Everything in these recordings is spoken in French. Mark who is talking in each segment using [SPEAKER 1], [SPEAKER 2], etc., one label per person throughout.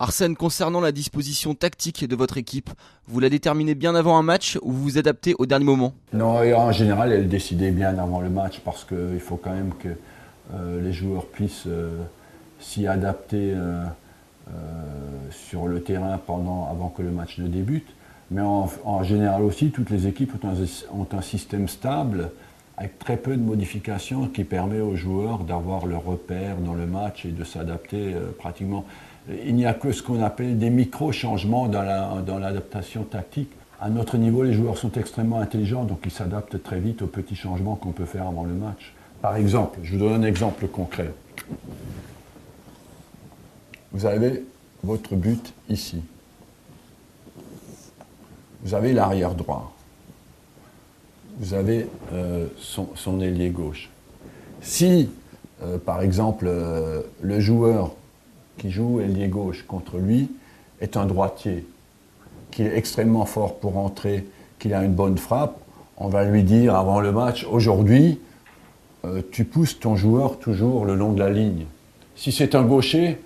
[SPEAKER 1] Arsène, concernant la disposition tactique de votre équipe, vous la déterminez bien avant un match ou vous vous adaptez au dernier moment?
[SPEAKER 2] Non, et en général, elle décidait bien avant le match parce qu'il faut quand même que les joueurs puissent s'y adapter sur le terrain avant que le match ne débute. Mais en général aussi, toutes les équipes ont un système stable avec très peu de modifications qui permet aux joueurs d'avoir leur repère dans le match et de s'adapter pratiquement. Il n'y a que ce qu'on appelle des micro-changements dans l'adaptation tactique. À notre niveau, les joueurs sont extrêmement intelligents, donc ils s'adaptent très vite aux petits changements qu'on peut faire avant le match. Par exemple, je vous donne un exemple concret. Vous avez votre but ici. Vous avez l'arrière droit. Vous avez son ailier gauche. Si, par exemple, le joueur qui joue ailier gauche contre lui est un droitier, qui est extrêmement fort pour entrer, qu'il a une bonne frappe, on va lui dire avant le match, aujourd'hui, tu pousses ton joueur toujours le long de la ligne. Si c'est un gaucher,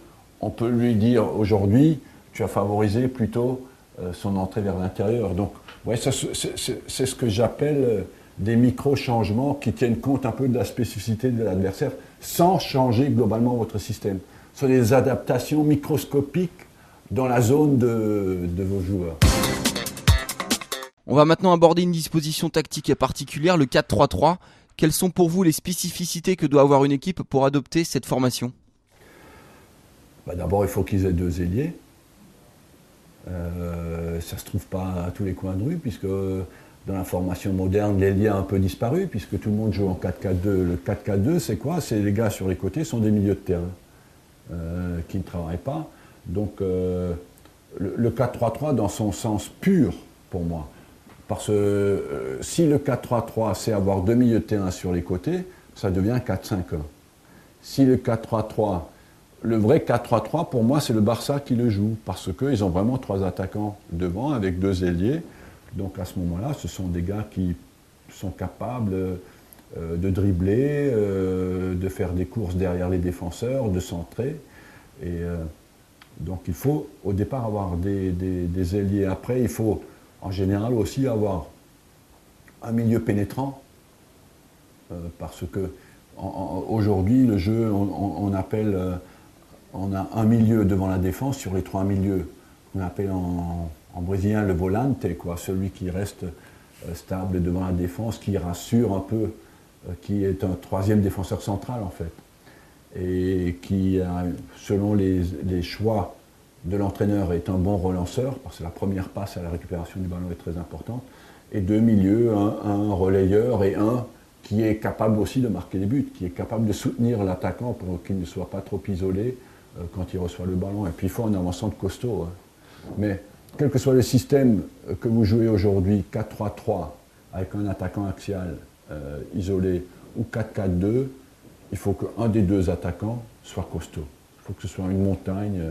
[SPEAKER 2] on peut lui dire aujourd'hui, tu as favorisé plutôt son entrée vers l'intérieur. Donc, ouais, c'est ce que j'appelle des micro-changements qui tiennent compte un peu de la spécificité de l'adversaire sans changer globalement votre système. Ce sont des adaptations microscopiques dans la zone de vos joueurs.
[SPEAKER 1] On va maintenant aborder une disposition tactique particulière, le 4-3-3. Quelles sont pour vous les spécificités que doit avoir une équipe pour adopter cette formation?
[SPEAKER 2] D'abord, il faut qu'ils aient deux ailiers. Ça ne se trouve pas à tous les coins de rue, puisque dans la formation moderne, l'ailier a un peu disparu, puisque tout le monde joue en 4-4-2. Le 4-4-2, c'est quoi? C'est les gars sur les côtés sont des milieux de terrain qui ne travaillent pas. Donc, le 4-3-3 dans son sens pur, pour moi. Parce que si le 4-3-3, c'est avoir deux milieux de terrain sur les côtés, ça devient 4-5-1. Si le 4-3-3, le vrai 4-3-3, pour moi, c'est le Barça qui le joue, parce qu'ils ont vraiment trois attaquants devant, avec deux ailiers. Donc à ce moment-là, ce sont des gars qui sont capables de dribbler, de faire des courses derrière les défenseurs, de centrer. Et donc il faut au départ avoir des ailiers. Après, il faut en général aussi avoir un milieu pénétrant, parce que aujourd'hui, le jeu, on appelle... on a un milieu devant la défense sur les trois milieux. On appelle en brésilien le volante, quoi, celui qui reste stable devant la défense, qui rassure un peu, qui est un troisième défenseur central en fait. Et qui, selon les choix de l'entraîneur, est un bon relanceur, parce que la première passe à la récupération du ballon est très importante. Et deux milieux, un relayeur et un qui est capable aussi de marquer des buts, qui est capable de soutenir l'attaquant pour qu'il ne soit pas trop isolé quand il reçoit le ballon. Et puis il faut un avant-centre costaud. Mais quel que soit le système que vous jouez aujourd'hui, 4-3-3, avec un attaquant axial isolé, ou 4-4-2, il faut qu'un des deux attaquants soit costaud. Il faut que ce soit une montagne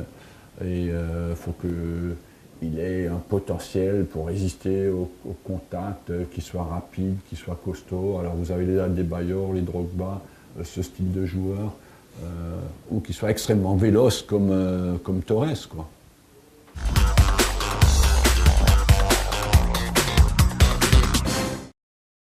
[SPEAKER 2] et il faut qu'il ait un potentiel pour résister au contact, qu'il soit rapide, qu'il soit costaud. Alors vous avez les Adebayor, les Drogba, ce style de joueur, ou qu'il soit extrêmement véloce comme Torres, quoi.